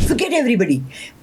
Forget everybody,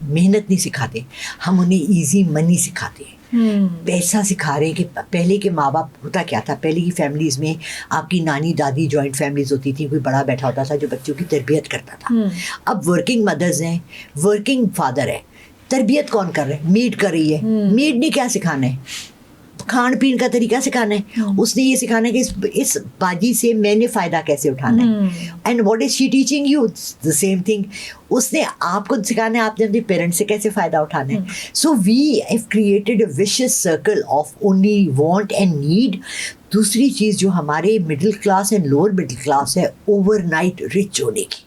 محنت نہیں سکھاتے, ہم انہیں ایزی منی سکھاتے ہیں, پیسہ سکھا رہے ہیں. کہ پہلے کے ماں باپ ہوتا کیا تھا, پہلے کی فیملیز میں آپ کی نانی دادی جوائنٹ فیملیز ہوتی تھی, کوئی بڑا بیٹھا ہوتا تھا جو بچوں کی تربیت کرتا تھا. اب ورکنگ مدرز ہیں, ورکنگ فادر ہے, تربیت کون کر رہے ہیں؟ میڈ کر رہی ہے. میڈ نے کیا سکھانا ہے؟ کھان پین کا طریقہ سکھانا ہے. اس نے یہ سکھانا ہے کہ اس باجی سے میں نے فائدہ کیسے اٹھانا ہے. And what is she teaching you? The same thing. اس نے آپ کو سکھانا ہے آپ نے اپنے پیرنٹس سے کیسے فائدہ اٹھانا ہے. So we have created a vicious circle of only want and need. دوسری چیز جو ہمارے middle class and lower middle class ہے, اوور نائٹ رچ ہونے کی.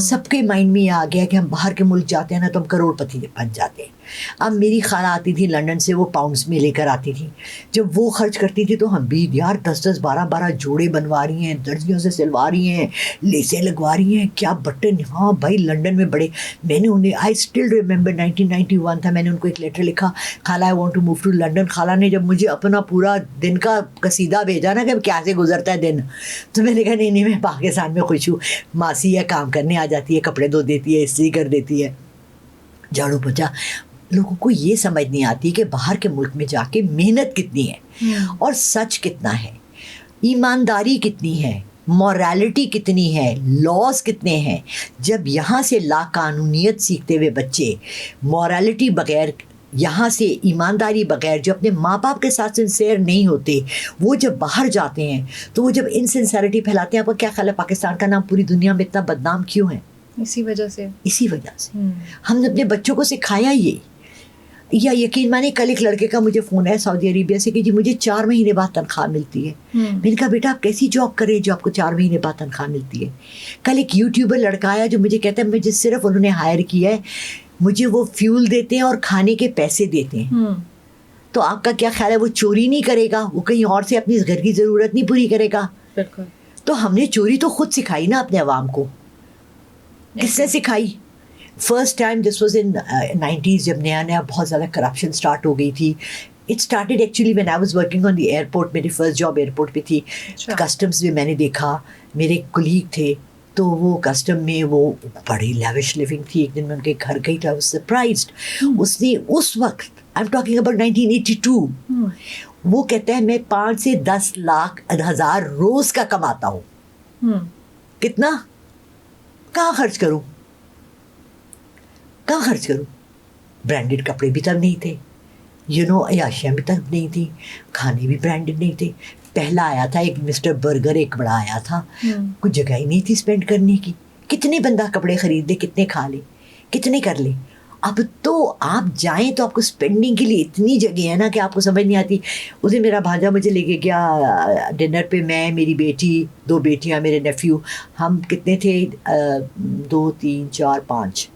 سب کے مائنڈ میں یہ آ گیا کہ ہم باہر کے ملک جاتے ہیں نا تو ہم کروڑ پتی بن جاتے ہیں. اب میری خالہ آتی تھی لنڈن سے, وہ پاؤنڈس میں لے کر آتی تھی. جب وہ خرچ کرتی تھی تو ہم بھی یار 10 12 جوڑے بنوا رہی ہیں, درزیوں سے سلوا رہی ہیں, لیسیں لگوا رہی ہیں, کیا بٹن. ہاں بھائی لنڈن میں بڑے. میں نے انہیں آئی اسٹل ریممبر 1991 تھا, میں نے ان کو ایک لیٹر لکھا, خالہ I want to move to London. خالہ نے جب مجھے اپنا پورا دن کا قصیدہ بھیجا نا کہ کیسے گزرتا ہے دن, تو میں نے کہا نہیں میں پاکستان میں خوش ہوں. ماسی ہے, کام کرنے آ جاتی ہے, کپڑے دھو دیتی ہے, استری کر دیتی ہے, جھاڑو پوچھا. لوگوں کو یہ سمجھ نہیں آتی کہ باہر کے ملک میں جا کے محنت کتنی ہے اور سچ کتنا ہے, ایمانداری کتنی ہے, مورالٹی کتنی ہے, لاز کتنے ہیں. جب یہاں سے لا قانونیت سیکھتے ہوئے بچے مورالٹی بغیر, یہاں سے ایمانداری بغیر, جو اپنے ماں باپ کے ساتھ سنسیئر نہیں ہوتے, وہ جب باہر جاتے ہیں تو وہ جب انسنسیئرٹی پھیلاتے ہیں. آپ کو کیا خیال ہے پاکستان کا نام پوری دنیا میں اتنا بدنام کیوں ہے؟ اسی وجہ سے. ہم نے اپنے بچوں کو سکھایا یہ. یا یقین مانے کل ایک لڑکے کا مجھے فون ہے سعودی عربیہ سے کہ جی مجھے 4 مہینے بعد تنخواہ ملتی ہے. میں نے کہا بیٹا آپ کیسی جاب کر رہے ہیں جو آپ کو 4 مہینے بعد تنخواہ ملتی ہے. کل ایک یوٹیوبر لڑکا آیا جو مجھے کہتا ہے مجھے صرف انہوں نے ہائر کیا ہے, مجھے وہ فیول دیتے ہیں اور کھانے کے پیسے دیتے ہیں. تو آپ کا کیا خیال ہے وہ چوری نہیں کرے گا, وہ کہیں اور سے اپنی گھر کی ضرورت نہیں پوری کرے گا؟ بالکل. تو ہم نے چوری تو خود سکھائی نا اپنے عوام کو. کس نے سکھائی؟ First time this was in 90s جب نیا نیا بہت زیادہ کرپشن اسٹارٹ ہو گئی تھی. It started actually when I was working on the airport. میری فرسٹ جاب ایئرپورٹ پہ تھی. کسٹمس میں نے دیکھا, میرے کولیگ تھے تو وہ کسٹم میں وہ بڑی لیوش لیونگ تھی. ایک دن میں ان کے گھر گئی تھا, سرپرائزڈ. اس نے اس وقت آئی ایم ٹاکنگ اباؤٹ 1982, وہ کہتا ہے میں 5 سے 10 لاکھ ہزار روز کا کماتا ہوں. کتنا؟ کہاں خرچ کروں, کہاں خرچ کروں؟ برانڈیڈ کپڑے بھی تب نہیں تھے, عیاشیاں بھی تب نہیں تھیں, کھانے بھی برانڈیڈ نہیں تھے. پہلا آیا تھا ایک مسٹر برگر, ایک بڑا آیا تھا, کچھ جگہ ہی نہیں تھی اسپینڈ کرنے کی. کتنے بندہ کپڑے خرید لے, کتنے کھا لے, کتنے کر لے. اب تو آپ جائیں تو آپ کو اسپینڈنگ کے لیے اتنی جگہ ہے نا کہ آپ کو سمجھ نہیں آتی. اسے میرا بھانجا مجھے لے کے گیا ڈنر پہ, میں, میری بیٹی, 2 بیٹیاں, میرے نیفیو. ہم کتنے تھے, 2 3 4 5,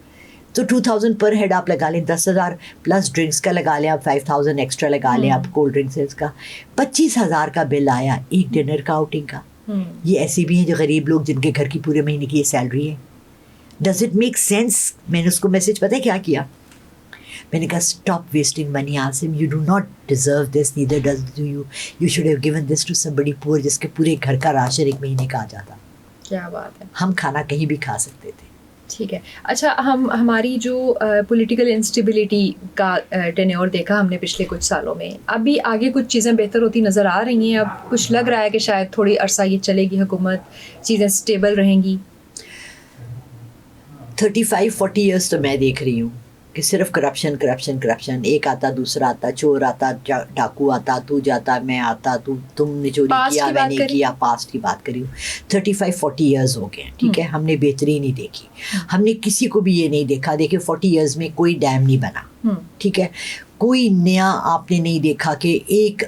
تو 2000 پر ہیڈ آپ لگا لیں, 10,000 پلس ڈرنکس کا لگا لیں آپ, 5,000 ایکسٹرا لگا لیں آپ کولڈ ڈرنکس کا, 25,000 کا بل آیا ایک ڈنر کا, آؤٹنگ کا. یہ ایسے بھی ہیں جو غریب لوگ جن کے گھر کی پورے مہینے کی یہ سیلری ہے. Does it make sense? میں نے اس کو میسج پتہ ہے کیا کیا, میں نے کہا stop wasting money Asim, you do not deserve this, neither does do you, you should have given this to somebody poor جس کے پورے گھر کا راشن ایک مہینے کا آ جاتا. کیا بات ہے. ہم کھانا کہیں بھی کھا سکتے تھے. ٹھیک ہے. اچھا, ہماری جو پولیٹیکل انسٹیبلٹی کا ٹینیور دیکھا ہم نے پچھلے کچھ سالوں میں, ابھی آگے کچھ چیزیں بہتر ہوتی نظر آ رہی ہیں, اب کچھ لگ رہا ہے کہ شاید تھوڑی عرصہ یہ چلے گی حکومت, چیزیں اسٹیبل رہیں گی. 35-40 ایئرس تو میں دیکھ رہی ہوں کہ صرف کرپشن. ایک آتا, دوسرا آتا, چور آتا, ڈاکو آتا, تو جاتا, میں آتا, تم نے چوری کیا, میں نے کیا. پاسٹ کی بات کری ہوں. 35-40 ایئرز ہو گئے ہیں. ٹھیک ہے, ہم نے بہتری نہیں دیکھی. ہم نے کسی کو بھی یہ نہیں دیکھا. دیکھیں 40 ایئرز میں کوئی ڈیم نہیں بنا. ٹھیک ہے, کوئی نیا آپ نے نہیں دیکھا کہ ایک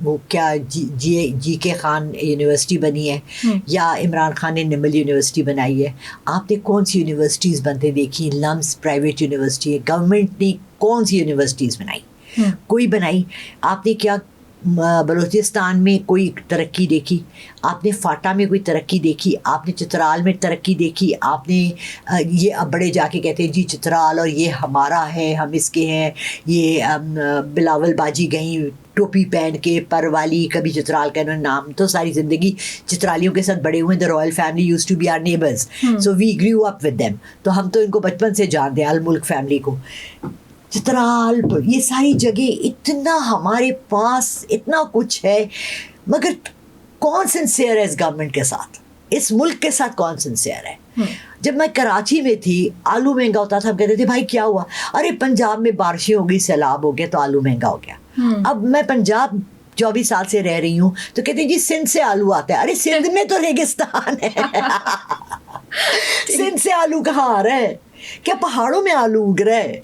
وہ کیا جی کے خان یونیورسٹی بنی ہے, یا عمران خان نے نمل یونیورسٹی بنائی ہے. آپ نے کون سی یونیورسٹیز بنتے دیکھی؟ لمس پرائیویٹ یونیورسٹی ہے. گورنمنٹ نے کون سی یونیورسٹیز بنائی؟ کوئی بنائی. آپ نے کیا بلوچستان میں کوئی ترقی دیکھی؟ آپ نے فاٹا میں کوئی ترقی دیکھی؟ آپ نے چترال میں ترقی دیکھی؟ آپ نے یہ اب بڑے جا کے کہتے ہیں جی چترال اور یہ ہمارا ہے, ہم اس کے ہیں. یہ بلاول باجی گئیں ٹوپی پہن کے پر والی, کبھی چترال کا نام, تو ساری زندگی چترالیوں کے ساتھ بڑے ہوئے. The royal family used to be our neighbours, so we grew up with them. تو ہم تو ان کو بچپن سے جانتے ہیں, الملک فیملی کو. چترال, یہ ساری جگہ, اتنا ہمارے پاس اتنا کچھ ہے, مگر کون سنسیئر ہے اس گورنمنٹ کے ساتھ, اس ملک کے ساتھ کون سنسیئر ہے؟ جب میں کراچی میں تھی, آلو مہنگا ہوتا تھا, ہم کہتے تھے بھائی کیا ہوا؟ ارے پنجاب میں بارشیں ہو گئی, سیلاب ہو گیا تو آلو مہنگا ہو گیا. اب میں پنجاب 24 سال سے رہ رہی ہوں تو کہتے ہیں جی سندھ سے آلو آتا ہے. ارے سندھ میں تو ریگستان ہے, سندھ سے آلو کہاں آ رہا ہے؟ کیا پہاڑوں میں آلو اگ رہا ہے؟